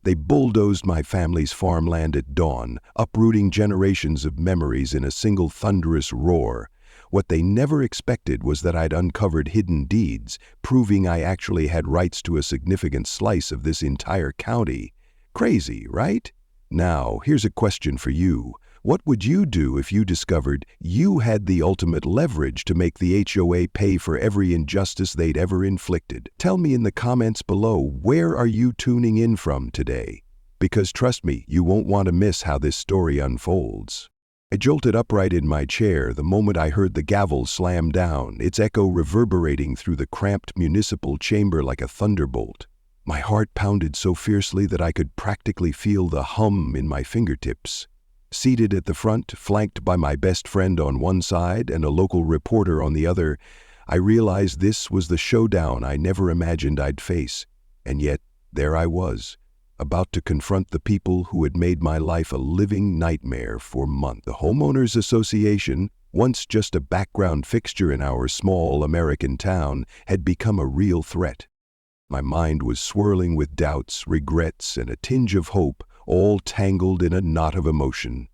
They bulldozed my family's farmland at dawn, uprooting generations of memories in a single thunderous roar. What they never expected was that I'd uncovered hidden deeds, proving I actually had rights to a significant slice of this entire county. Crazy, right? Now, here's a question for you. What would you do if you discovered you had the ultimate leverage to make the HOA pay for every injustice they'd ever inflicted? Tell me in the comments below, where are you tuning in from today? Because trust me, you won't want to miss how this story unfolds. I jolted upright in my chair the moment I heard the gavel slam down, its echo reverberating through the cramped municipal chamber like a thunderbolt. My heart pounded so fiercely that I could practically feel the hum in my fingertips. Seated at the front, flanked by my best friend on one side and a local reporter on the other, I realized this was the showdown I never imagined I'd face. And yet, there I was, about to confront the people who had made my life a living nightmare for months. The Homeowners Association, once just a background fixture in our small American town, had become a real threat. My mind was swirling with doubts, regrets, and a tinge of hope, all tangled in a knot of emotion.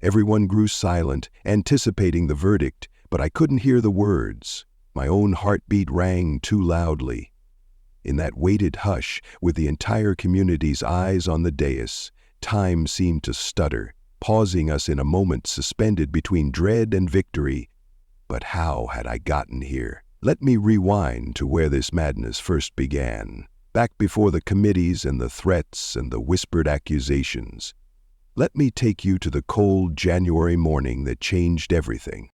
Everyone grew silent, anticipating the verdict, but I couldn't hear the words. My own heartbeat rang too loudly. In that weighted hush, with the entire community's eyes on the dais, time seemed to stutter, pausing us in a moment suspended between dread and victory. But how had I gotten here? Let me rewind to where this madness first began, back before the committees and the threats and the whispered accusations. Let me take you to the cold January morning that changed everything.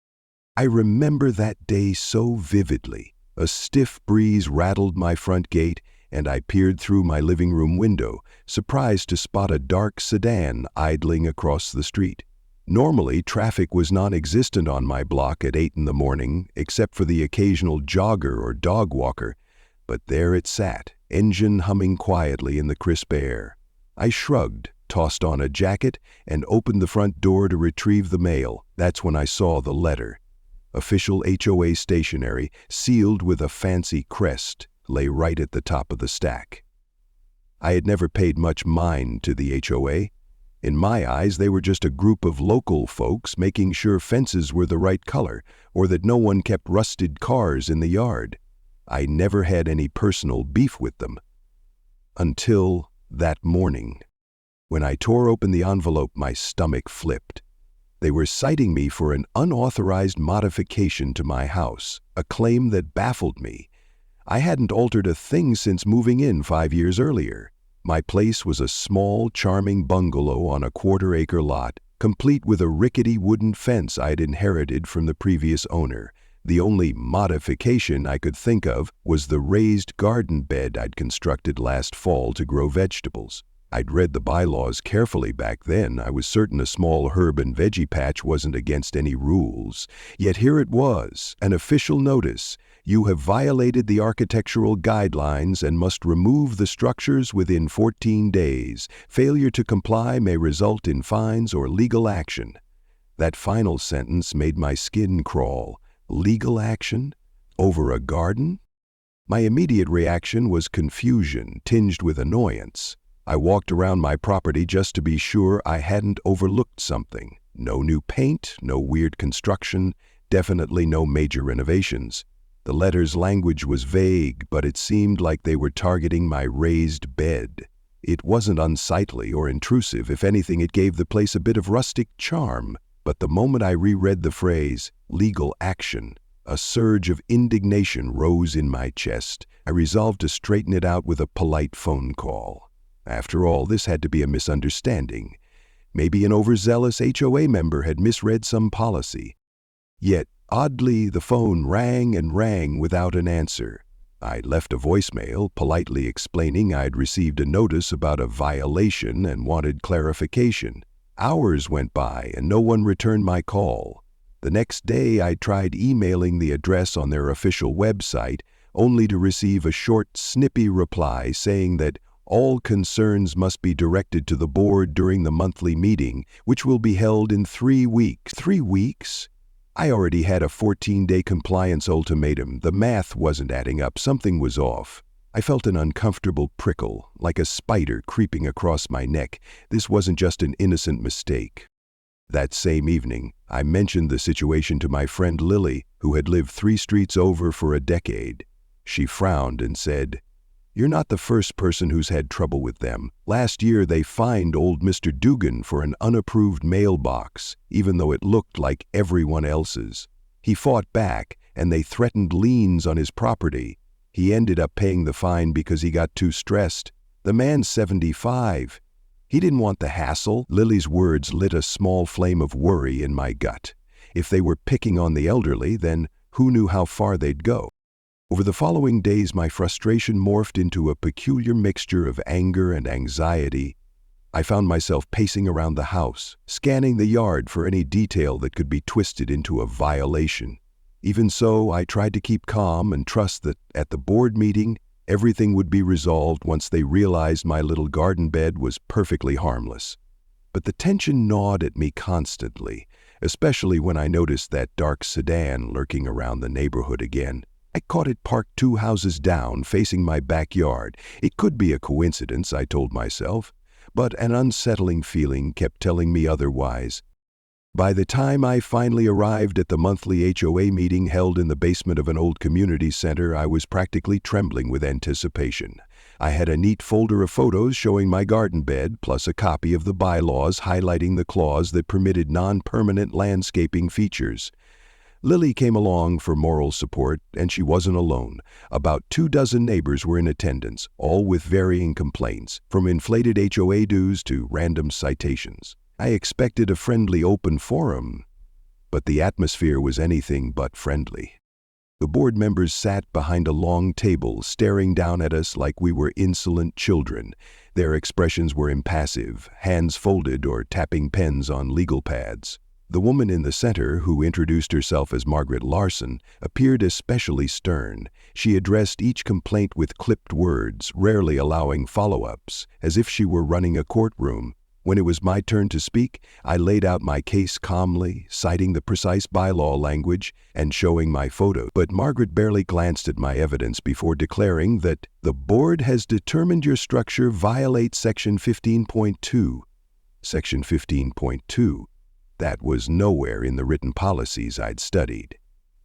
I remember that day so vividly. A stiff breeze rattled my front gate, and I peered through my living room window, surprised to spot a dark sedan idling across the street. Normally, traffic was non-existent on my block at 8 in the morning, except for the occasional jogger or dog walker, but there it sat, engine humming quietly in the crisp air. I shrugged, tossed on a jacket, and opened the front door to retrieve the mail. That's when I saw the letter. Official HOA stationery, sealed with a fancy crest, lay right at the top of the stack. I had never paid much mind to the HOA. In my eyes, they were just a group of local folks making sure fences were the right color or that no one kept rusted cars in the yard. I never had any personal beef with them. Until that morning. When I tore open the envelope, my stomach flipped. They were citing me for an unauthorized modification to my house, a claim that baffled me. I hadn't altered a thing since moving in 5 years earlier. My place was a small, charming bungalow on a quarter-acre lot, complete with a rickety wooden fence I'd inherited from the previous owner. The only modification I could think of was the raised garden bed I'd constructed last fall to grow vegetables. I'd read the bylaws carefully back then. I was certain a small herb and veggie patch wasn't against any rules. Yet here it was, an official notice. You have violated the architectural guidelines and must remove the structures within 14 days. Failure to comply may result in fines or legal action. That final sentence made my skin crawl. Legal action? Over a garden? My immediate reaction was confusion, tinged with annoyance. I walked around my property just to be sure I hadn't overlooked something. No new paint, no weird construction, definitely no major renovations. The letter's language was vague, but it seemed like they were targeting my raised bed. It wasn't unsightly or intrusive. If anything, it gave the place a bit of rustic charm. But the moment I reread the phrase, legal action, a surge of indignation rose in my chest. I resolved to straighten it out with a polite phone call. After all, this had to be a misunderstanding. Maybe an overzealous HOA member had misread some policy. Yet, oddly, the phone rang and rang without an answer. I left a voicemail, politely explaining I'd received a notice about a violation and wanted clarification. Hours went by and no one returned my call. The next day, I tried emailing the address on their official website, only to receive a short, snippy reply saying that all concerns must be directed to the board during the monthly meeting, which will be held in 3 weeks. 3 weeks? I already had a 14-day compliance ultimatum. The math wasn't adding up. Something was off. I felt an uncomfortable prickle, like a spider creeping across my neck. This wasn't just an innocent mistake. That same evening, I mentioned the situation to my friend Lily, who had lived 3 streets over for a decade. She frowned and said, "You're not the first person who's had trouble with them. Last year they fined old Mr. Dugan for an unapproved mailbox, even though it looked like everyone else's. He fought back, and they threatened liens on his property. He ended up paying the fine because he got too stressed. The man's 75. He didn't want the hassle." Lily's words lit a small flame of worry in my gut. If they were picking on the elderly, then who knew how far they'd go? Over the following days, my frustration morphed into a peculiar mixture of anger and anxiety. I found myself pacing around the house, scanning the yard for any detail that could be twisted into a violation. Even so, I tried to keep calm and trust that at the board meeting, everything would be resolved once they realized my little garden bed was perfectly harmless. But the tension gnawed at me constantly, especially when I noticed that dark sedan lurking around the neighborhood again. I caught it parked 2 houses down, facing my backyard. It could be a coincidence, I told myself, but an unsettling feeling kept telling me otherwise. By the time I finally arrived at the monthly HOA meeting held in the basement of an old community center, I was practically trembling with anticipation. I had a neat folder of photos showing my garden bed, plus a copy of the bylaws highlighting the clause that permitted non-permanent landscaping features. Lily came along for moral support, and she wasn't alone. About 24 neighbors were in attendance, all with varying complaints, from inflated HOA dues to random citations. I expected a friendly open forum, but the atmosphere was anything but friendly. The board members sat behind a long table, staring down at us like we were insolent children. Their expressions were impassive, hands folded or tapping pens on legal pads. The woman in the center, who introduced herself as Margaret Larson, appeared especially stern. She addressed each complaint with clipped words, rarely allowing follow-ups, as if she were running a courtroom. When it was my turn to speak, I laid out my case calmly, citing the precise bylaw language and showing my photo. But Margaret barely glanced at my evidence before declaring that the board has determined your structure violates Section 15.2. Section 15.2. That was nowhere in the written policies I'd studied.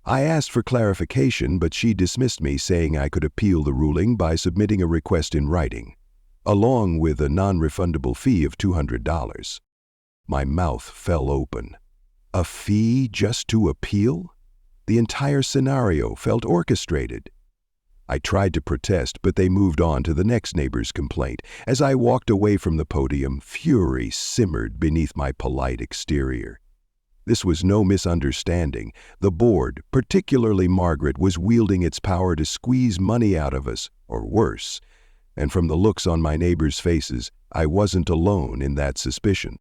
I asked for clarification, but she dismissed me, saying I could appeal the ruling by submitting a request in writing, along with a non-refundable fee of $200. My mouth fell open. A fee just to appeal? The entire scenario felt orchestrated. I tried to protest, but they moved on to the next neighbor's complaint. As I walked away from the podium, fury simmered beneath my polite exterior. This was no misunderstanding. The board, particularly Margaret, was wielding its power to squeeze money out of us, or worse. And from the looks on my neighbors' faces, I wasn't alone in that suspicion.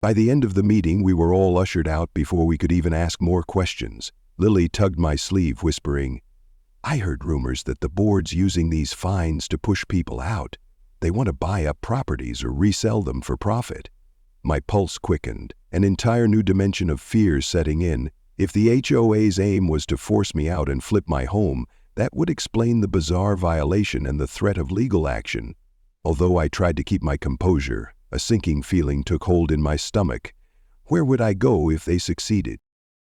By the end of the meeting, we were all ushered out before we could even ask more questions. Lily tugged my sleeve, whispering, "I heard rumors that the board's using these fines to push people out. They want to buy up properties or resell them for profit." My pulse quickened, an entire new dimension of fear setting in. If the HOA's aim was to force me out and flip my home, that would explain the bizarre violation and the threat of legal action. Although I tried to keep my composure, a sinking feeling took hold in my stomach. Where would I go if they succeeded?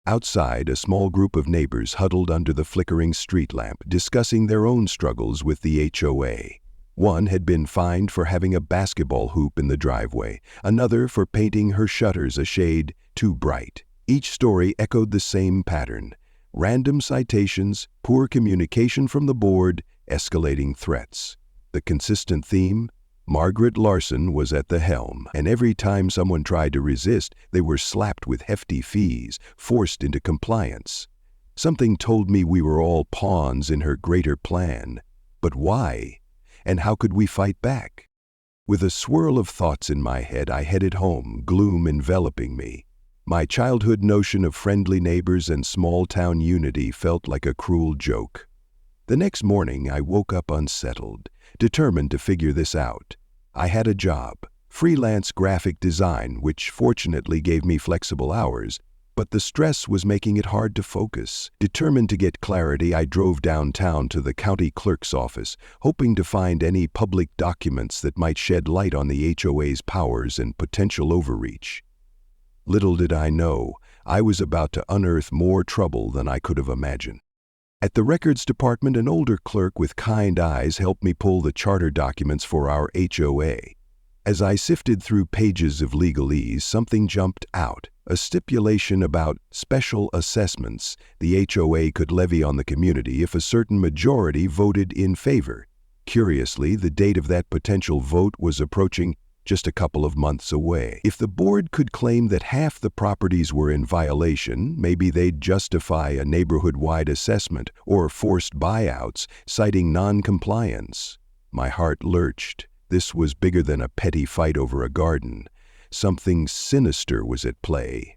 Outside, a small group of neighbors huddled under the flickering street lamp, discussing their own struggles with the HOA. One had been fined for having a basketball hoop in the driveway, another for painting her shutters a shade too bright. Each story echoed the same pattern: random citations, poor communication from the board, escalating threats. The consistent theme? Margaret Larson was at the helm, and every time someone tried to resist, they were slapped with hefty fees, forced into compliance. Something told me we were all pawns in her greater plan. But why? And how could we fight back? With a swirl of thoughts in my head, I headed home, gloom enveloping me. My childhood notion of friendly neighbors and small-town unity felt like a cruel joke. The next morning, I woke up unsettled, determined to figure this out. I had a job, freelance graphic design, which fortunately gave me flexible hours, but the stress was making it hard to focus. Determined to get clarity, I drove downtown to the county clerk's office, hoping to find any public documents that might shed light on the HOA's powers and potential overreach. Little did I know, I was about to unearth more trouble than I could have imagined. At the records department, an older clerk with kind eyes helped me pull the charter documents for our HOA. As I sifted through pages of legalese, something jumped out, a stipulation about special assessments the HOA could levy on the community if a certain majority voted in favor. Curiously, the date of that potential vote was approaching just a couple of months away. If the board could claim that half the properties were in violation, maybe they'd justify a neighborhood-wide assessment or forced buyouts, citing non-compliance. My heart lurched. This was bigger than a petty fight over a garden. Something sinister was at play.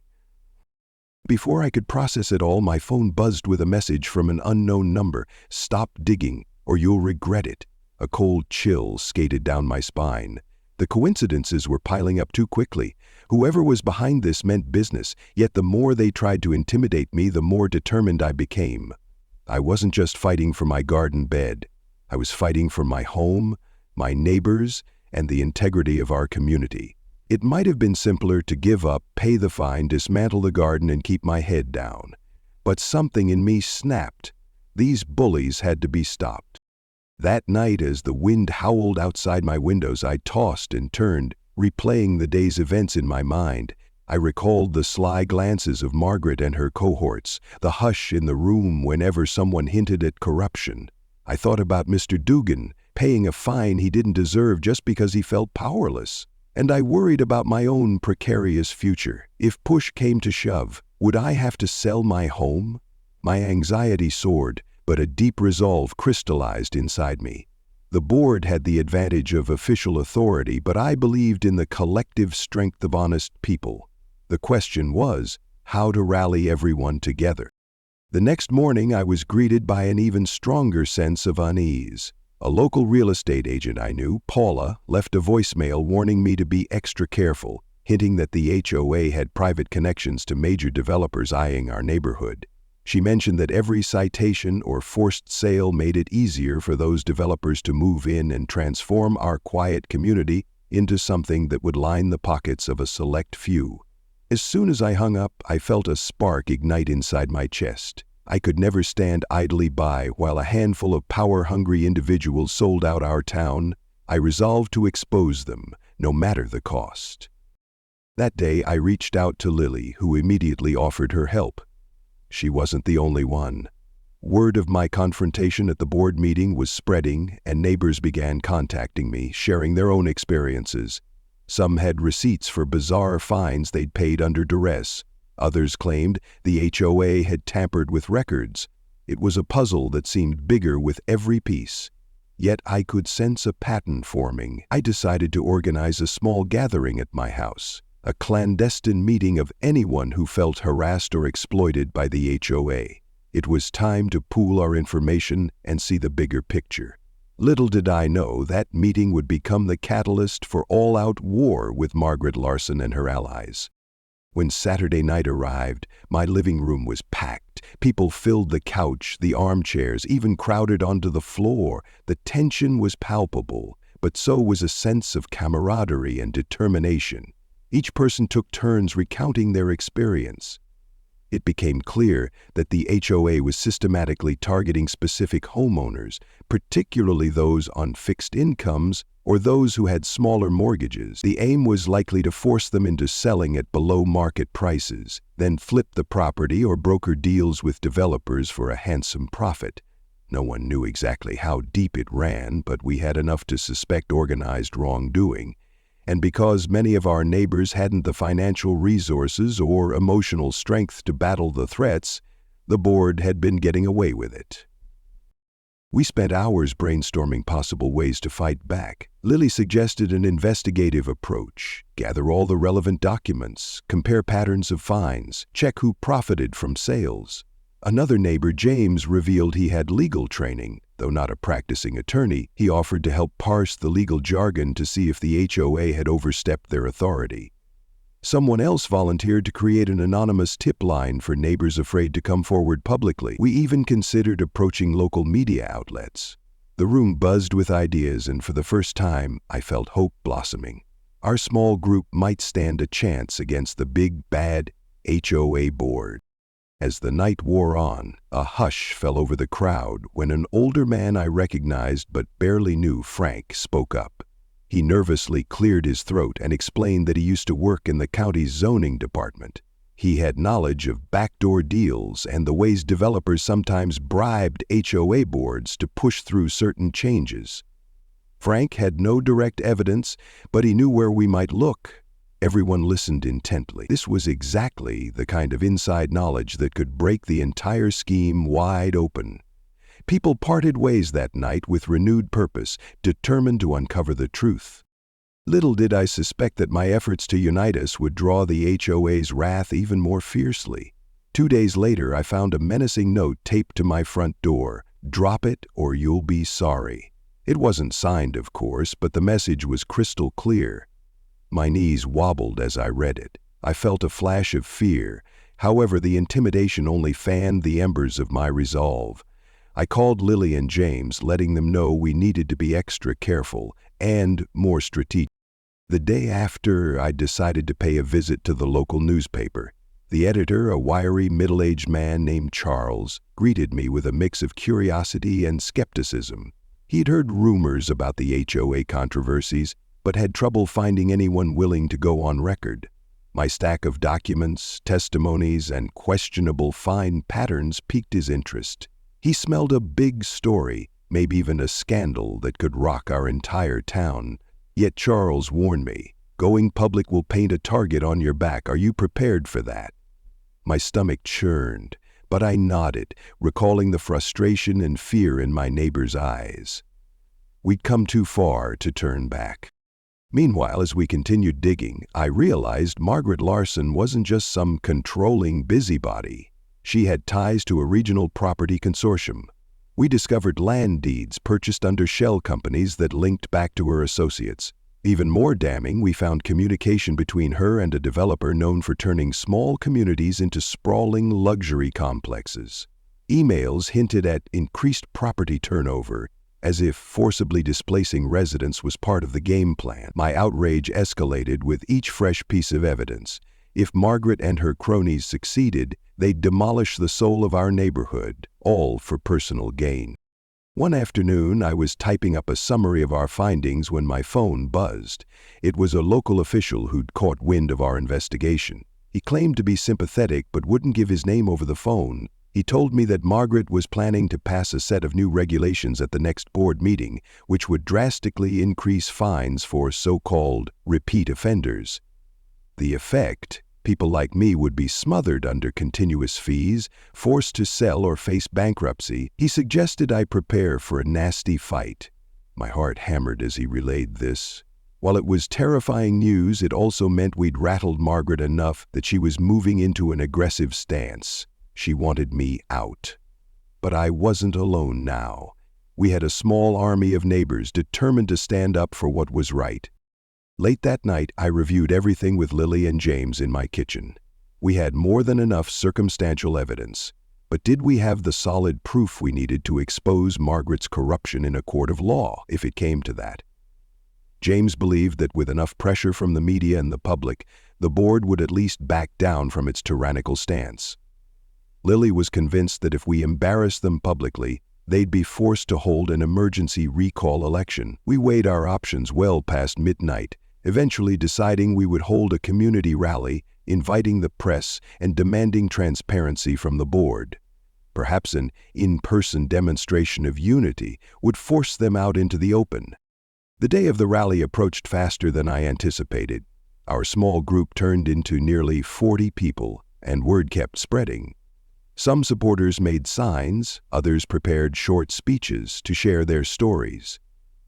Before I could process it all, my phone buzzed with a message from an unknown number. "Stop digging, or you'll regret it." A cold chill skated down my spine. The coincidences were piling up too quickly. Whoever was behind this meant business, yet the more they tried to intimidate me, the more determined I became. I wasn't just fighting for my garden bed. I was fighting for my home, my neighbors, and the integrity of our community. It might have been simpler to give up, pay the fine, dismantle the garden, and keep my head down. But something in me snapped. These bullies had to be stopped. That night, as the wind howled outside my windows, I tossed and turned, replaying the day's events in my mind. I recalled the sly glances of Margaret and her cohorts, the hush in the room whenever someone hinted at corruption. I thought about Mr. Dugan, paying a fine he didn't deserve just because he felt powerless. And I worried about my own precarious future. If push came to shove, would I have to sell my home? My anxiety soared, but a deep resolve crystallized inside me. The board had the advantage of official authority, but I believed in the collective strength of honest people. The question was, how to rally everyone together. The next morning, I was greeted by an even stronger sense of unease. A local real estate agent I knew, Paula, left a voicemail warning me to be extra careful, hinting that the HOA had private connections to major developers eyeing our neighborhood. She mentioned that every citation or forced sale made it easier for those developers to move in and transform our quiet community into something that would line the pockets of a select few. As soon as I hung up, I felt a spark ignite inside my chest. I could never stand idly by while a handful of power-hungry individuals sold out our town. I resolved to expose them, no matter the cost. That day, I reached out to Lily, who immediately offered her help. She wasn't the only one. Word of my confrontation at the board meeting was spreading, and neighbors began contacting me, sharing their own experiences. Some had receipts for bizarre fines they'd paid under duress. Others claimed the HOA had tampered with records. It was a puzzle that seemed bigger with every piece. Yet I could sense a pattern forming. I decided to organize a small gathering at my house, a clandestine meeting of anyone who felt harassed or exploited by the HOA. It was time to pool our information and see the bigger picture. Little did I know that meeting would become the catalyst for all-out war with Margaret Larson and her allies. When Saturday night arrived, my living room was packed. People filled the couch, the armchairs, even crowded onto the floor. The tension was palpable, but so was a sense of camaraderie and determination. Each person took turns recounting their experience. It became clear that the HOA was systematically targeting specific homeowners, particularly those on fixed incomes or those who had smaller mortgages. The aim was likely to force them into selling at below-market prices, then flip the property or broker deals with developers for a handsome profit. No one knew exactly how deep it ran, but we had enough to suspect organized wrongdoing. And because many of our neighbors hadn't the financial resources or emotional strength to battle the threats, the board had been getting away with it. We spent hours brainstorming possible ways to fight back. Lily suggested an investigative approach, gather all the relevant documents, compare patterns of fines, check who profited from sales. Another neighbor, James, revealed he had legal training. Though not a practicing attorney, he offered to help parse the legal jargon to see if the HOA had overstepped their authority. Someone else volunteered to create an anonymous tip line for neighbors afraid to come forward publicly. We even considered approaching local media outlets. The room buzzed with ideas, and for the first time, I felt hope blossoming. Our small group might stand a chance against the big, bad HOA board. As the night wore on, a hush fell over the crowd when an older man I recognized but barely knew, Frank, spoke up. He nervously cleared his throat and explained that he used to work in the county's zoning department. He had knowledge of backdoor deals and the ways developers sometimes bribed HOA boards to push through certain changes. Frank had no direct evidence, but he knew where we might look. Everyone listened intently. This was exactly the kind of inside knowledge that could break the entire scheme wide open. People parted ways that night with renewed purpose, determined to uncover the truth. Little did I suspect that my efforts to unite us would draw the HOA's wrath even more fiercely. 2 days later, I found a menacing note taped to my front door. "Drop it or you'll be sorry." It wasn't signed, of course, but the message was crystal clear. My knees wobbled as I read it. I felt a flash of fear. However, the intimidation only fanned the embers of my resolve. I called Lily and James, letting them know we needed to be extra careful and more strategic. The day after, I decided to pay a visit to the local newspaper. The editor, a wiry, middle-aged man named Charles, greeted me with a mix of curiosity and skepticism. He'd heard rumors about the HOA controversies, but had trouble finding anyone willing to go on record. My stack of documents, testimonies, and questionable fine patterns piqued his interest. He smelled a big story, maybe even a scandal that could rock our entire town. Yet Charles warned me, "Going public will paint a target on your back. Are you prepared for that?" My stomach churned, but I nodded, recalling the frustration and fear in my neighbor's eyes. We'd come too far to turn back. Meanwhile, as we continued digging, I realized Margaret Larson wasn't just some controlling busybody. She had ties to a regional property consortium. We discovered land deeds purchased under shell companies that linked back to her associates. Even more damning, we found communication between her and a developer known for turning small communities into sprawling luxury complexes. Emails hinted at increased property turnover, as if forcibly displacing residents was part of the game plan. My outrage escalated with each fresh piece of evidence. If Margaret and her cronies succeeded, they'd demolish the soul of our neighborhood, all for personal gain. One afternoon, I was typing up a summary of our findings when my phone buzzed. It was a local official who'd caught wind of our investigation. He claimed to be sympathetic but wouldn't give his name over the phone. He told me that Margaret was planning to pass a set of new regulations at the next board meeting, which would drastically increase fines for so-called repeat offenders. The effect? People like me would be smothered under continuous fees, forced to sell or face bankruptcy. He suggested I prepare for a nasty fight. My heart hammered as he relayed this. While it was terrifying news, it also meant we'd rattled Margaret enough that she was moving into an aggressive stance. She wanted me out. But I wasn't alone now. We had a small army of neighbors determined to stand up for what was right. Late that night, I reviewed everything with Lily and James in my kitchen. We had more than enough circumstantial evidence, but did we have the solid proof we needed to expose Margaret's corruption in a court of law, if it came to that? James believed that with enough pressure from the media and the public, the board would at least back down from its tyrannical stance. Lily was convinced that if we embarrassed them publicly, they'd be forced to hold an emergency recall election. We weighed our options well past midnight, eventually deciding we would hold a community rally, inviting the press and demanding transparency from the board. Perhaps an in-person demonstration of unity would force them out into the open. The day of the rally approached faster than I anticipated. Our small group turned into nearly 40 people, and word kept spreading. Some supporters made signs, others prepared short speeches to share their stories.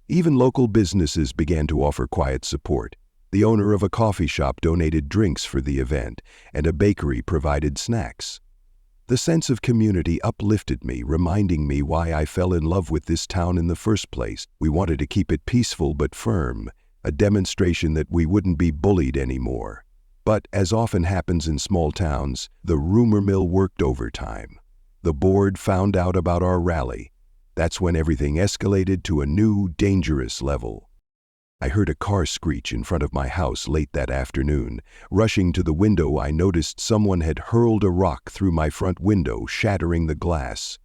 Even local businesses began to offer quiet support. The owner of a coffee shop donated drinks for the event, and a bakery provided snacks. The sense of community uplifted me, reminding me why I fell in love with this town in the first place. We wanted to keep it peaceful but firm, a demonstration that we wouldn't be bullied anymore. But, as often happens in small towns, the rumor mill worked overtime. The board found out about our rally. That's when everything escalated to a new, dangerous level. I heard a car screech in front of my house late that afternoon. Rushing to the window, I noticed someone had hurled a rock through my front window, shattering the glass.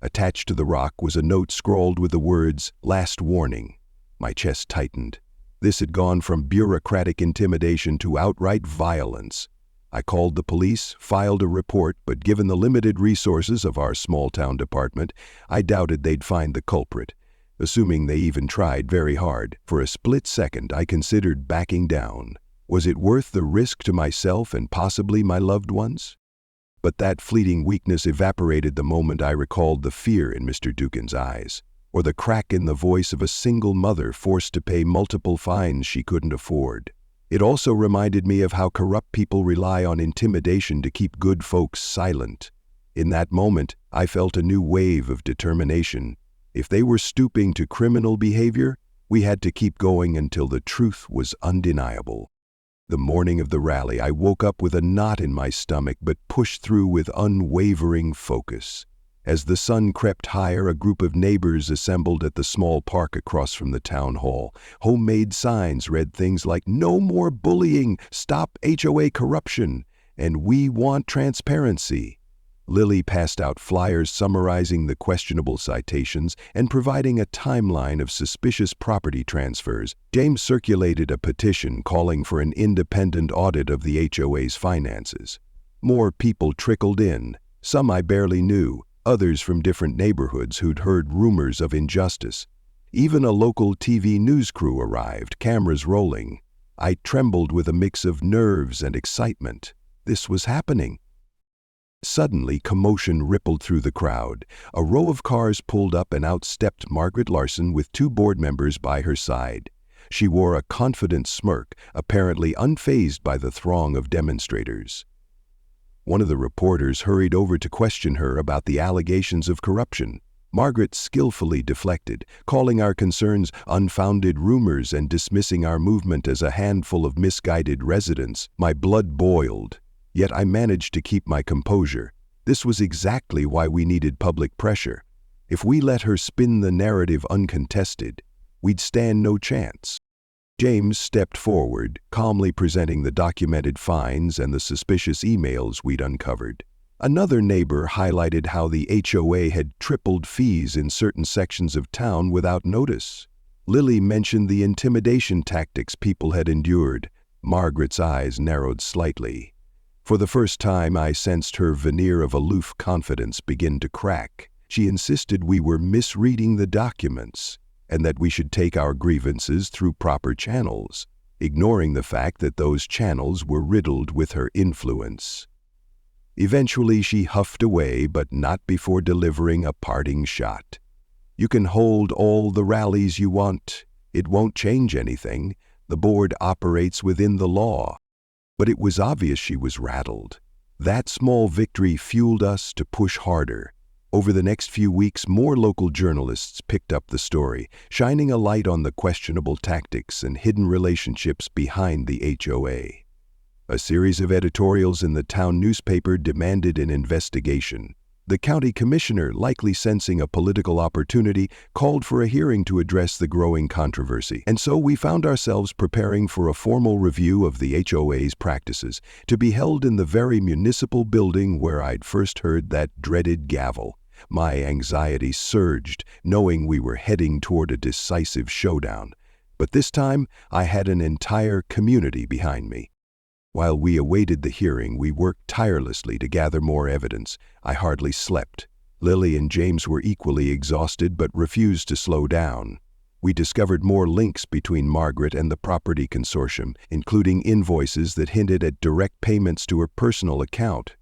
Attached to the rock was a note scrawled with the words, "Last warning." My chest tightened. This had gone from bureaucratic intimidation to outright violence. I called the police, filed a report, but given the limited resources of our small-town department, I doubted they'd find the culprit. Assuming they even tried very hard, for a split second I considered backing down. Was it worth the risk to myself and possibly my loved ones? But that fleeting weakness evaporated the moment I recalled the fear in Mr. Dukin's eyes, or the crack in the voice of a single mother forced to pay multiple fines she couldn't afford. It also reminded me of how corrupt people rely on intimidation to keep good folks silent. In that moment, I felt a new wave of determination. If they were stooping to criminal behavior, we had to keep going until the truth was undeniable. The morning of the rally, I woke up with a knot in my stomach but pushed through with unwavering focus. As the sun crept higher, a group of neighbors assembled at the small park across from the town hall. Homemade signs read things like, "No more bullying, stop HOA corruption," and "We want transparency." Lily passed out flyers summarizing the questionable citations and providing a timeline of suspicious property transfers. James circulated a petition calling for an independent audit of the HOA's finances. More people trickled in, some I barely knew, others from different neighborhoods who'd heard rumors of injustice. Even a local TV news crew arrived, cameras rolling. I trembled with a mix of nerves and excitement. This was happening. Suddenly, commotion rippled through the crowd. A row of cars pulled up and out stepped Margaret Larson with 2 board members by her side. She wore a confident smirk, apparently unfazed by the throng of demonstrators. One of the reporters hurried over to question her about the allegations of corruption. Margaret skillfully deflected, calling our concerns unfounded rumors and dismissing our movement as a handful of misguided residents. My blood boiled. Yet I managed to keep my composure. This was exactly why we needed public pressure. If we let her spin the narrative uncontested, we'd stand no chance. James stepped forward, calmly presenting the documented fines and the suspicious emails we'd uncovered. Another neighbor highlighted how the HOA had tripled fees in certain sections of town without notice. Lily mentioned the intimidation tactics people had endured. Margaret's eyes narrowed slightly. For the first time, I sensed her veneer of aloof confidence begin to crack. She insisted we were misreading the documents, and that we should take our grievances through proper channels, ignoring the fact that those channels were riddled with her influence. Eventually, she huffed away, but not before delivering a parting shot. "You can hold all the rallies you want. It won't change anything. The board operates within the law." But it was obvious she was rattled. That small victory fueled us to push harder. Over the next few weeks, more local journalists picked up the story, shining a light on the questionable tactics and hidden relationships behind the HOA. A series of editorials in the town newspaper demanded an investigation. The county commissioner, likely sensing a political opportunity, called for a hearing to address the growing controversy. And so we found ourselves preparing for a formal review of the HOA's practices, to be held in the very municipal building where I'd first heard that dreaded gavel. My anxiety surged, knowing we were heading toward a decisive showdown. But this time, I had an entire community behind me. While we awaited the hearing, we worked tirelessly to gather more evidence. I hardly slept. Lily and James were equally exhausted but refused to slow down. We discovered more links between Margaret and the property consortium, including invoices that hinted at direct payments to her personal account.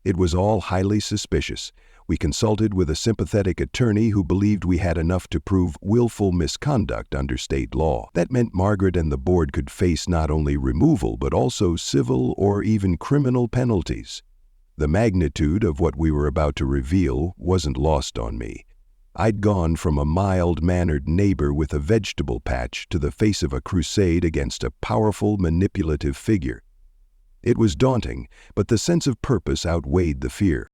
It was all highly suspicious. We consulted with a sympathetic attorney who believed we had enough to prove willful misconduct under state law. That meant Margaret and the board could face not only removal but also civil or even criminal penalties. The magnitude of what we were about to reveal wasn't lost on me. I'd gone from a mild-mannered neighbor with a vegetable patch to the face of a crusade against a powerful, manipulative figure. It was daunting, but the sense of purpose outweighed the fear.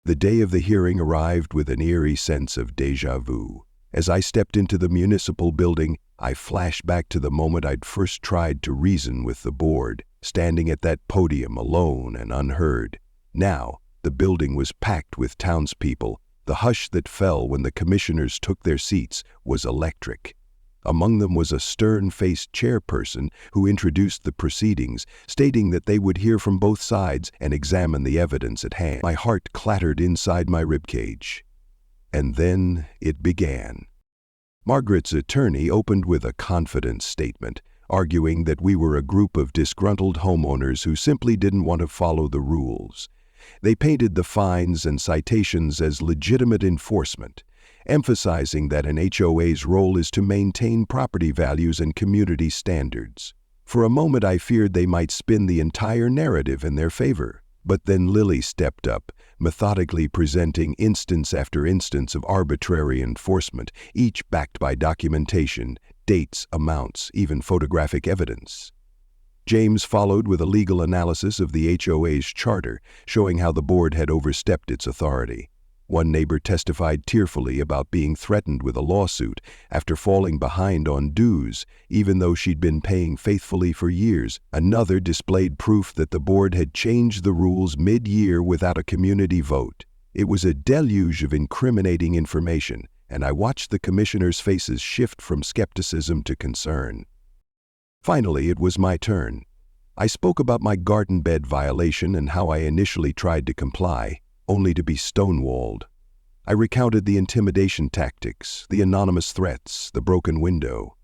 The day of the hearing arrived with an eerie sense of déjà vu. As I stepped into the municipal building, I flashed back to the moment I'd first tried to reason with the board, standing at that podium alone and unheard. Now, the building was packed with townspeople. The hush that fell when the commissioners took their seats was electric. Among them was a stern-faced chairperson who introduced the proceedings, stating that they would hear from both sides and examine the evidence at hand. My heart clattered inside my ribcage. And then it began. Margaret's attorney opened with a confident statement, arguing that we were a group of disgruntled homeowners who simply didn't want to follow the rules. They painted the fines and citations as legitimate enforcement, emphasizing that an HOA's role is to maintain property values and community standards. For a moment I feared they might spin the entire narrative in their favor. But then Lily stepped up, methodically presenting instance after instance of arbitrary enforcement, each backed by documentation, dates, amounts, even photographic evidence. James followed with a legal analysis of the HOA's charter, showing how the board had overstepped its authority. One neighbor testified tearfully about being threatened with a lawsuit after falling behind on dues, even though she'd been paying faithfully for years. Another displayed proof that the board had changed the rules mid-year without a community vote. It was a deluge of incriminating information, and I watched the commissioners' faces shift from skepticism to concern. Finally, it was my turn. I spoke about my garden bed violation and how I initially tried to comply, only to be stonewalled. I recounted the intimidation tactics, the anonymous threats, the broken window.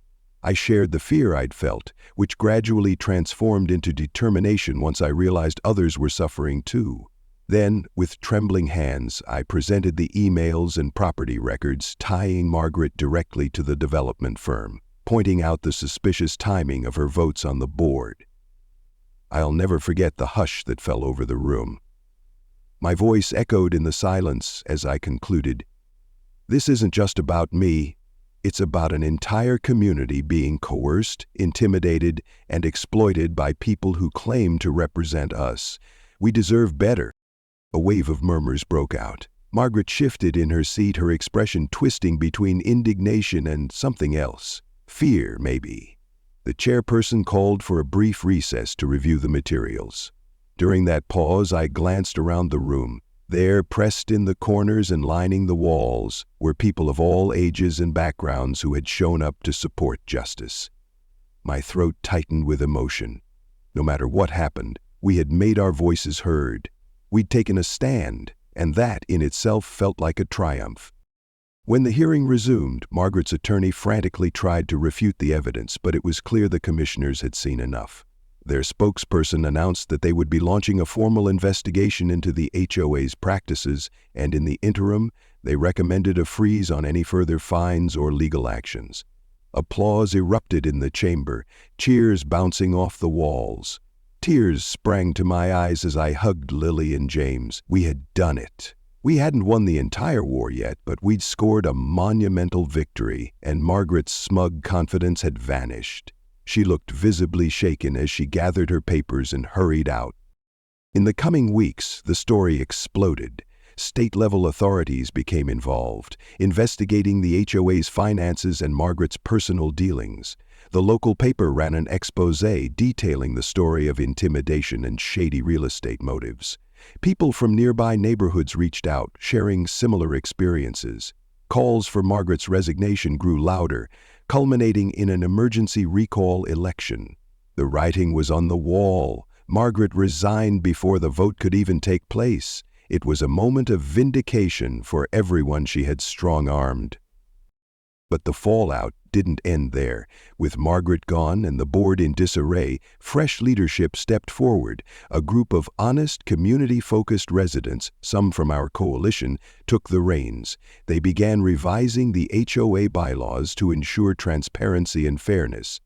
I shared the fear I'd felt, which gradually transformed into determination once I realized others were suffering too. Then, with trembling hands, I presented the emails and property records tying Margaret directly to the development firm, pointing out the suspicious timing of her votes on the board. I'll never forget the hush that fell over the room. My voice echoed in the silence as I concluded, "This isn't just about me. It's about an entire community being coerced, intimidated, and exploited by people who claim to represent us. We deserve better." A wave of murmurs broke out. Margaret shifted in her seat, her expression twisting between indignation and something else. Fear, maybe. The chairperson called for a brief recess to review the materials. During that pause, I glanced around the room. There, pressed in the corners and lining the walls, were people of all ages and backgrounds who had shown up to support justice. My throat tightened with emotion. No matter what happened, we had made our voices heard. We'd taken a stand, and that in itself felt like a triumph. When the hearing resumed, Margaret's attorney frantically tried to refute the evidence, but it was clear the commissioners had seen enough. Their spokesperson announced that they would be launching a formal investigation into the HOA's practices, and in the interim, they recommended a freeze on any further fines or legal actions. Applause erupted in the chamber, cheers bouncing off the walls. Tears sprang to my eyes as I hugged Lily and James. We had done it. We hadn't won the entire war yet, but we'd scored a monumental victory, and Margaret's smug confidence had vanished. She looked visibly shaken as she gathered her papers and hurried out. In the coming weeks, the story exploded. State-level authorities became involved, investigating the HOA's finances and Margaret's personal dealings. The local paper ran an exposé detailing the story of intimidation and shady real estate motives. People from nearby neighborhoods reached out, sharing similar experiences. Calls for Margaret's resignation grew louder, culminating in an emergency recall election. The writing was on the wall. Margaret resigned before the vote could even take place. It was a moment of vindication for everyone she had strong-armed. But the fallout didn't end there. With Margaret gone and the board in disarray, fresh leadership stepped forward. A group of honest, community-focused residents, some from our coalition, took the reins. They began revising the HOA bylaws to ensure transparency and fairness.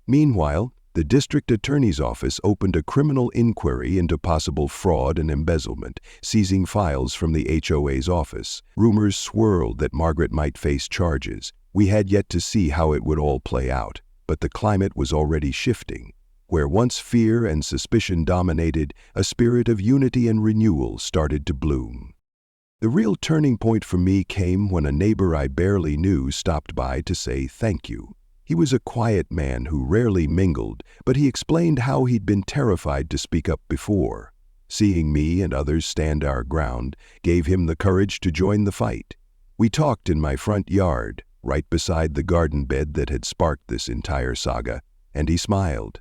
Meanwhile, the district attorney's office opened a criminal inquiry into possible fraud and embezzlement, seizing files from the HOA's office. Rumors swirled that Margaret might face charges. We had yet to see how it would all play out, but the climate was already shifting. Where once fear and suspicion dominated, a spirit of unity and renewal started to bloom. The real turning point for me came when a neighbor I barely knew stopped by to say thank you. He was a quiet man who rarely mingled, but he explained how he'd been terrified to speak up before. Seeing me and others stand our ground gave him the courage to join the fight. We talked in my front yard, right beside the garden bed that had sparked this entire saga, and he smiled.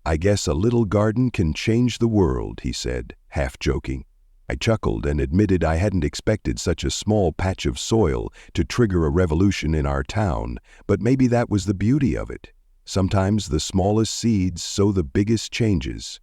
"I guess a little garden can change the world," he said, half joking. I chuckled and admitted I hadn't expected such a small patch of soil to trigger a revolution in our town, but maybe that was the beauty of it. Sometimes the smallest seeds sow the biggest changes.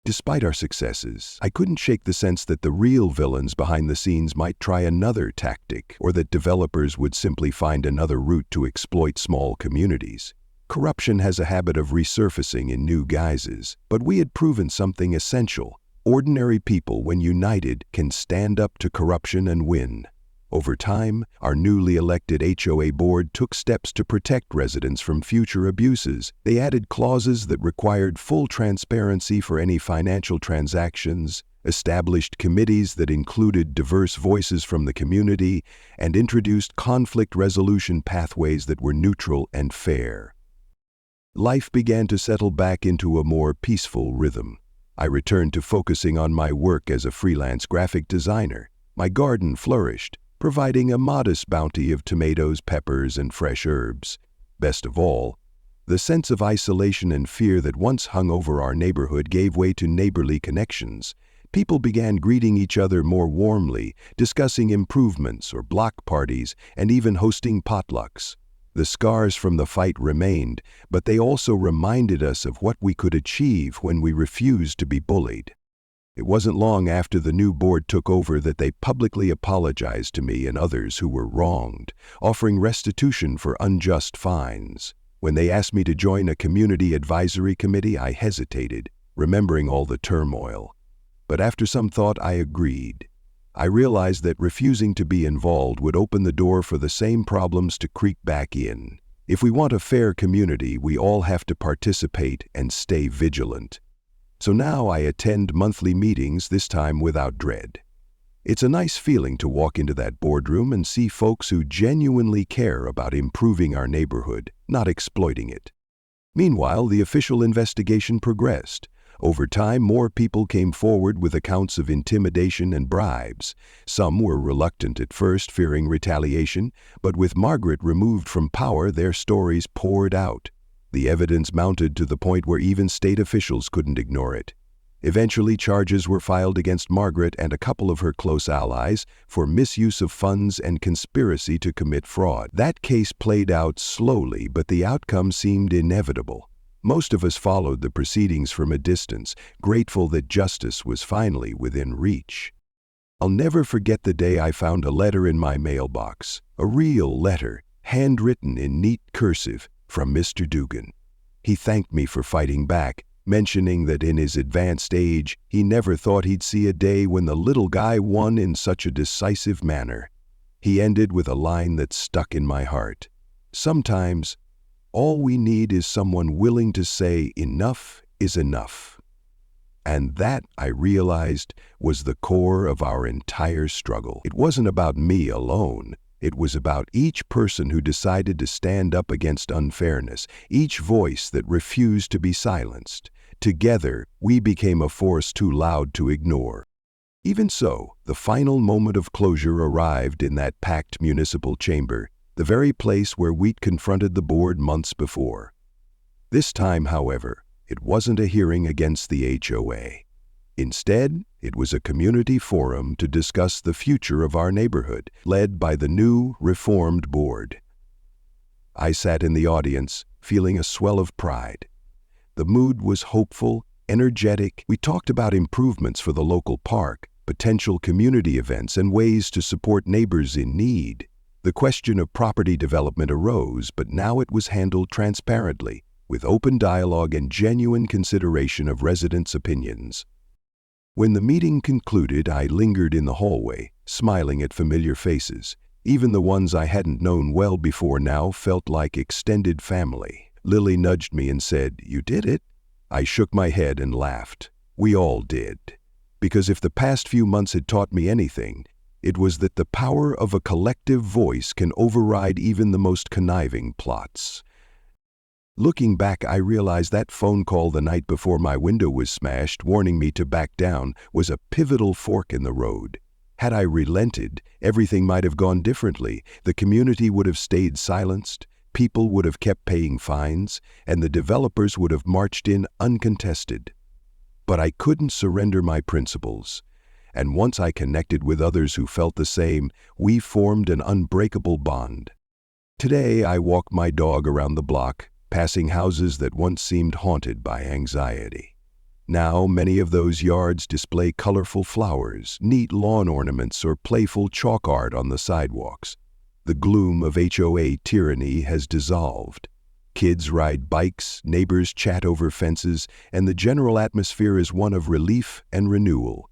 Despite our successes, I couldn't shake the sense that the real villains behind the scenes might try another tactic, or that developers would simply find another route to exploit small communities. Corruption has a habit of resurfacing in new guises, but we had proven something essential. Ordinary people, when united, can stand up to corruption and win. Over time, our newly elected HOA board took steps to protect residents from future abuses. They added clauses that required full transparency for any financial transactions, established committees that included diverse voices from the community, and introduced conflict resolution pathways that were neutral and fair. Life began to settle back into a more peaceful rhythm. I returned to focusing on my work as a freelance graphic designer. My garden flourished, providing a modest bounty of tomatoes, peppers, and fresh herbs. Best of all, the sense of isolation and fear that once hung over our neighborhood gave way to neighborly connections. People began greeting each other more warmly, discussing improvements or block parties, and even hosting potlucks. The scars from the fight remained, but they also reminded us of what we could achieve when we refused to be bullied. It wasn't long after the new board took over that they publicly apologized to me and others who were wronged, offering restitution for unjust fines. When they asked me to join a community advisory committee, I hesitated, remembering all the turmoil. But after some thought, I agreed. I realized that refusing to be involved would open the door for the same problems to creep back in. If we want a fair community, we all have to participate and stay vigilant. So now I attend monthly meetings, this time without dread. It's a nice feeling to walk into that boardroom and see folks who genuinely care about improving our neighborhood, not exploiting it. Meanwhile, the official investigation progressed. Over time, more people came forward with accounts of intimidation and bribes. Some were reluctant at first, fearing retaliation, but with Margaret removed from power, their stories poured out. The evidence mounted to the point where even state officials couldn't ignore it. Eventually, charges were filed against Margaret and a couple of her close allies for misuse of funds and conspiracy to commit fraud. That case played out slowly, but the outcome seemed inevitable. Most of us followed the proceedings from a distance, grateful that justice was finally within reach. I'll never forget the day I found a letter in my mailbox, a real letter, handwritten in neat cursive, from Mr. Dugan. He thanked me for fighting back, mentioning that in his advanced age, he never thought he'd see a day when the little guy won in such a decisive manner. He ended with a line that stuck in my heart. Sometimes, all we need is someone willing to say enough is enough. And that, I realized, was the core of our entire struggle. It wasn't about me alone. It was about each person who decided to stand up against unfairness, each voice that refused to be silenced. Together, we became a force too loud to ignore. Even so, the final moment of closure arrived in that packed municipal chamber, the very place where we'd confronted the board months before. This time, however, it wasn't a hearing against the HOA. Instead, it was a community forum to discuss the future of our neighborhood, led by the new, reformed board. I sat in the audience, feeling a swell of pride. The mood was hopeful, energetic. We talked about improvements for the local park, potential community events, and ways to support neighbors in need. The question of property development arose, but now it was handled transparently, with open dialogue and genuine consideration of residents' opinions. When the meeting concluded, I lingered in the hallway, smiling at familiar faces. Even the ones I hadn't known well before now felt like extended family. Lily nudged me and said, "You did it." I shook my head and laughed. We all did. Because if the past few months had taught me anything, it was that the power of a collective voice can override even the most conniving plots. Looking back, I realized that phone call the night before my window was smashed, warning me to back down, was a pivotal fork in the road. Had I relented, everything might have gone differently. The community would have stayed silenced, people would have kept paying fines, and the developers would have marched in uncontested. But I couldn't surrender my principles. And once I connected with others who felt the same, we formed an unbreakable bond. Today, I walk my dog around the block, passing houses that once seemed haunted by anxiety. Now, many of those yards display colorful flowers, neat lawn ornaments, or playful chalk art on the sidewalks. The gloom of HOA tyranny has dissolved. Kids ride bikes, neighbors chat over fences, and the general atmosphere is one of relief and renewal.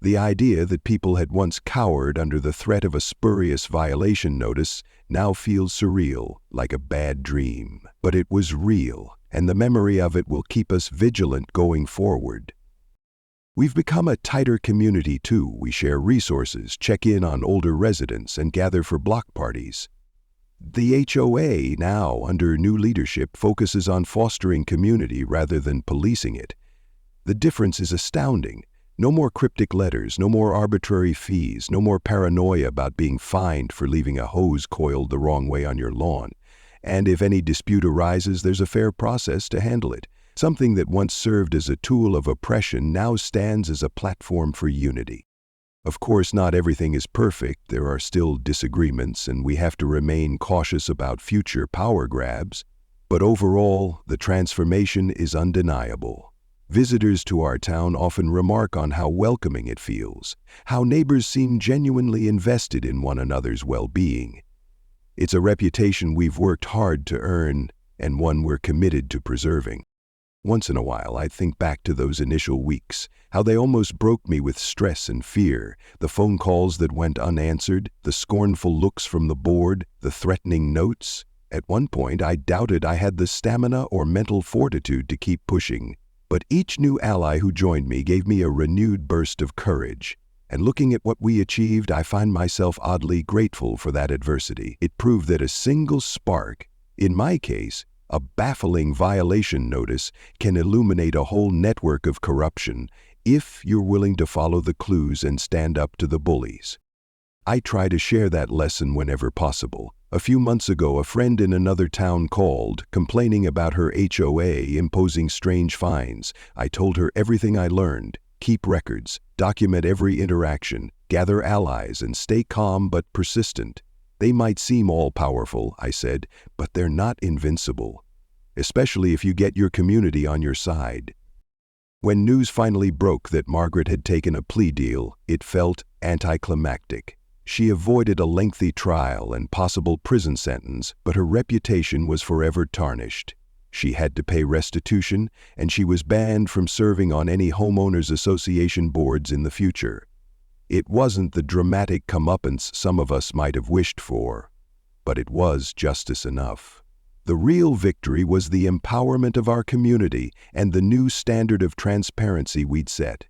The idea that people had once cowered under the threat of a spurious violation notice now feels surreal, like a bad dream. But it was real, and the memory of it will keep us vigilant going forward. We've become a tighter community too. We share resources, check in on older residents, and gather for block parties. The HOA, now under new leadership, focuses on fostering community rather than policing it. The difference is astounding. No more cryptic letters, no more arbitrary fees, no more paranoia about being fined for leaving a hose coiled the wrong way on your lawn. And if any dispute arises, there's a fair process to handle it. Something that once served as a tool of oppression now stands as a platform for unity. Of course, not everything is perfect. There are still disagreements, and we have to remain cautious about future power grabs. But overall, the transformation is undeniable. Visitors to our town often remark on how welcoming it feels, how neighbors seem genuinely invested in one another's well-being. It's a reputation we've worked hard to earn, and one we're committed to preserving. Once in a while, I think back to those initial weeks, how they almost broke me with stress and fear, the phone calls that went unanswered, the scornful looks from the board, the threatening notes. At one point, I doubted I had the stamina or mental fortitude to keep pushing. But each new ally who joined me gave me a renewed burst of courage. And looking at what we achieved, I find myself oddly grateful for that adversity. It proved that a single spark, in my case, a baffling violation notice, can illuminate a whole network of corruption if you're willing to follow the clues and stand up to the bullies. I try to share that lesson whenever possible. A few months ago, a friend in another town called, complaining about her HOA imposing strange fines. I told her everything I learned. Keep records, document every interaction, gather allies, and stay calm but persistent. They might seem all-powerful, I said, but they're not invincible, especially if you get your community on your side. When news finally broke that Margaret had taken a plea deal, it felt anticlimactic. She avoided a lengthy trial and possible prison sentence, but her reputation was forever tarnished. She had to pay restitution, and she was banned from serving on any homeowners association boards in the future. It wasn't the dramatic comeuppance some of us might have wished for, but it was justice enough. The real victory was the empowerment of our community and the new standard of transparency we'd set.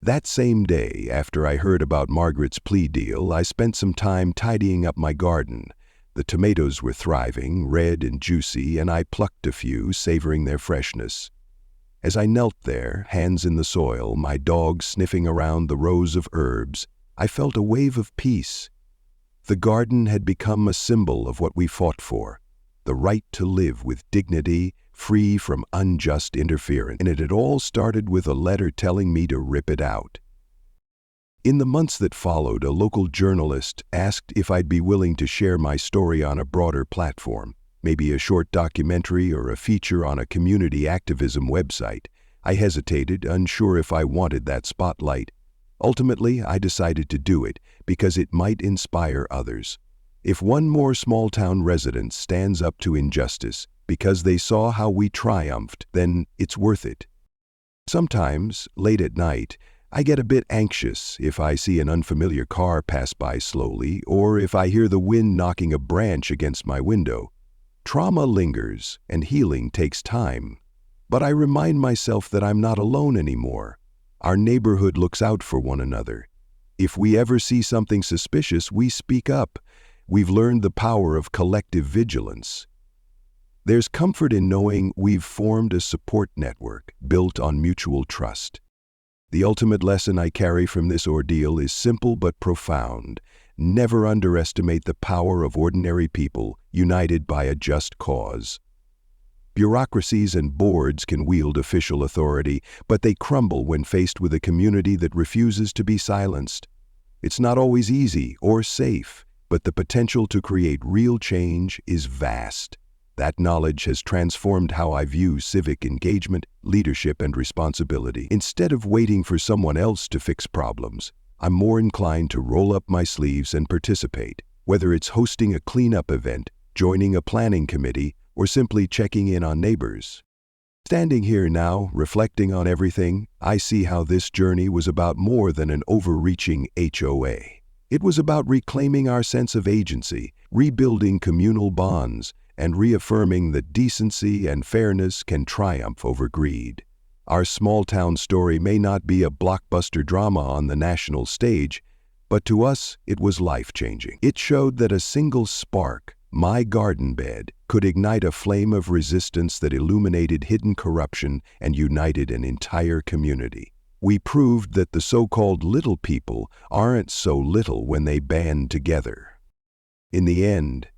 That same day, after I heard about Margaret's plea deal, I spent some time tidying up my garden. The tomatoes were thriving, red and juicy, and I plucked a few, savoring their freshness. As I knelt there, hands in the soil, my dog sniffing around the rows of herbs, I felt a wave of peace. The garden had become a symbol of what we fought for, the right to live with dignity, free from unjust interference, and it had all started with a letter telling me to rip it out. In the months that followed, a local journalist asked if I'd be willing to share my story on a broader platform, maybe a short documentary or a feature on a community activism website. I hesitated, unsure if I wanted that spotlight. Ultimately, I decided to do it because it might inspire others. If one more small-town resident stands up to injustice because they saw how we triumphed, then it's worth it. Sometimes, late at night, I get a bit anxious if I see an unfamiliar car pass by slowly or if I hear the wind knocking a branch against my window. Trauma lingers and healing takes time. But I remind myself that I'm not alone anymore. Our neighborhood looks out for one another. If we ever see something suspicious, we speak up. We've learned the power of collective vigilance. There's comfort in knowing we've formed a support network built on mutual trust. The ultimate lesson I carry from this ordeal is simple but profound. Never underestimate the power of ordinary people united by a just cause. Bureaucracies and boards can wield official authority, but they crumble when faced with a community that refuses to be silenced. It's not always easy or safe, but the potential to create real change is vast. That knowledge has transformed how I view civic engagement, leadership, and responsibility. Instead of waiting for someone else to fix problems, I'm more inclined to roll up my sleeves and participate, whether it's hosting a cleanup event, joining a planning committee, or simply checking in on neighbors. Standing here now, reflecting on everything, I see how this journey was about more than an overreaching HOA. It was about reclaiming our sense of agency, rebuilding communal bonds, and reaffirming that decency and fairness can triumph over greed. Our small-town story may not be a blockbuster drama on the national stage, but to us, it was life-changing. It showed that a single spark, my garden bed, could ignite a flame of resistance that illuminated hidden corruption and united an entire community. We proved that the so-called little people aren't so little when they band together. In the end,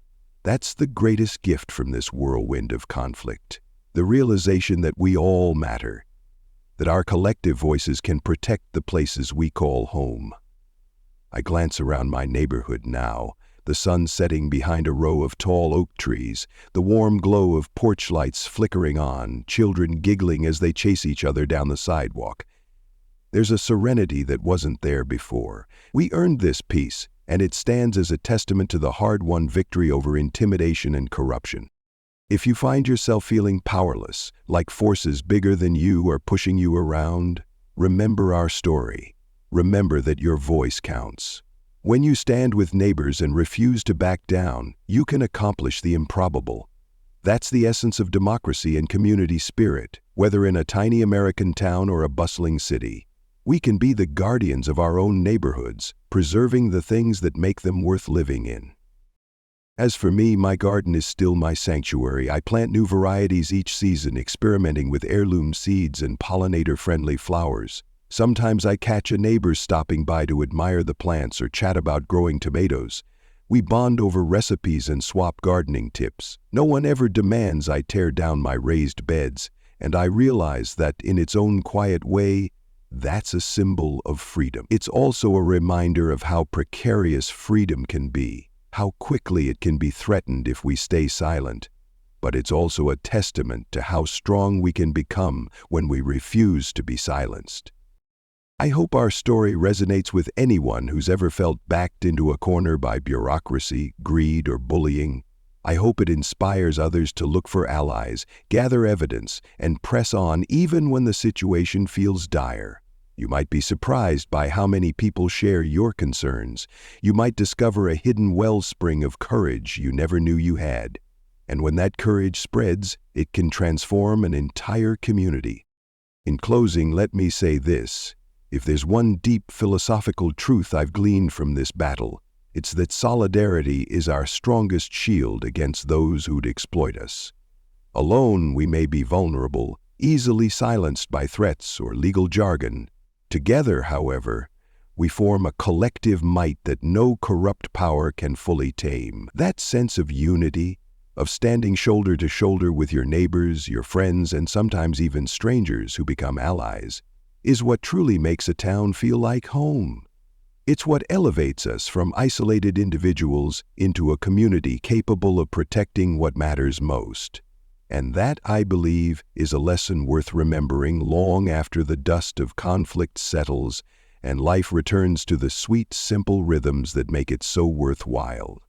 that's the greatest gift from this whirlwind of conflict. The realization that we all matter, that our collective voices can protect the places we call home. I glance around my neighborhood now, the sun setting behind a row of tall oak trees, the warm glow of porch lights flickering on, children giggling as they chase each other down the sidewalk. There's a serenity that wasn't there before. We earned this peace, and it stands as a testament to the hard-won victory over intimidation and corruption. If you find yourself feeling powerless, like forces bigger than you are pushing you around, remember our story. Remember that your voice counts. When you stand with neighbors and refuse to back down, you can accomplish the improbable. That's the essence of democracy and community spirit, whether in a tiny American town or a bustling city. We can be the guardians of our own neighborhoods, preserving the things that make them worth living in. As for me, my garden is still my sanctuary. I plant new varieties each season, experimenting with heirloom seeds and pollinator-friendly flowers. Sometimes I catch a neighbor stopping by to admire the plants or chat about growing tomatoes. We bond over recipes and swap gardening tips. No one ever demands I tear down my raised beds, and I realize that in its own quiet way, that's a symbol of freedom. It's also a reminder of how precarious freedom can be, how quickly it can be threatened if we stay silent. But it's also a testament to how strong we can become when we refuse to be silenced. I hope our story resonates with anyone who's ever felt backed into a corner by bureaucracy, greed, or bullying. I hope it inspires others to look for allies, gather evidence, and press on even when the situation feels dire. You might be surprised by how many people share your concerns. You might discover a hidden wellspring of courage you never knew you had. And when that courage spreads, it can transform an entire community. In closing, let me say this. If there's one deep philosophical truth I've gleaned from this battle, it's that solidarity is our strongest shield against those who'd exploit us. Alone, we may be vulnerable, easily silenced by threats or legal jargon. Together, however, we form a collective might that no corrupt power can fully tame. That sense of unity, of standing shoulder to shoulder with your neighbors, your friends, and sometimes even strangers who become allies, is what truly makes a town feel like home. It's what elevates us from isolated individuals into a community capable of protecting what matters most. And that, I believe, is a lesson worth remembering long after the dust of conflict settles and life returns to the sweet, simple rhythms that make it so worthwhile.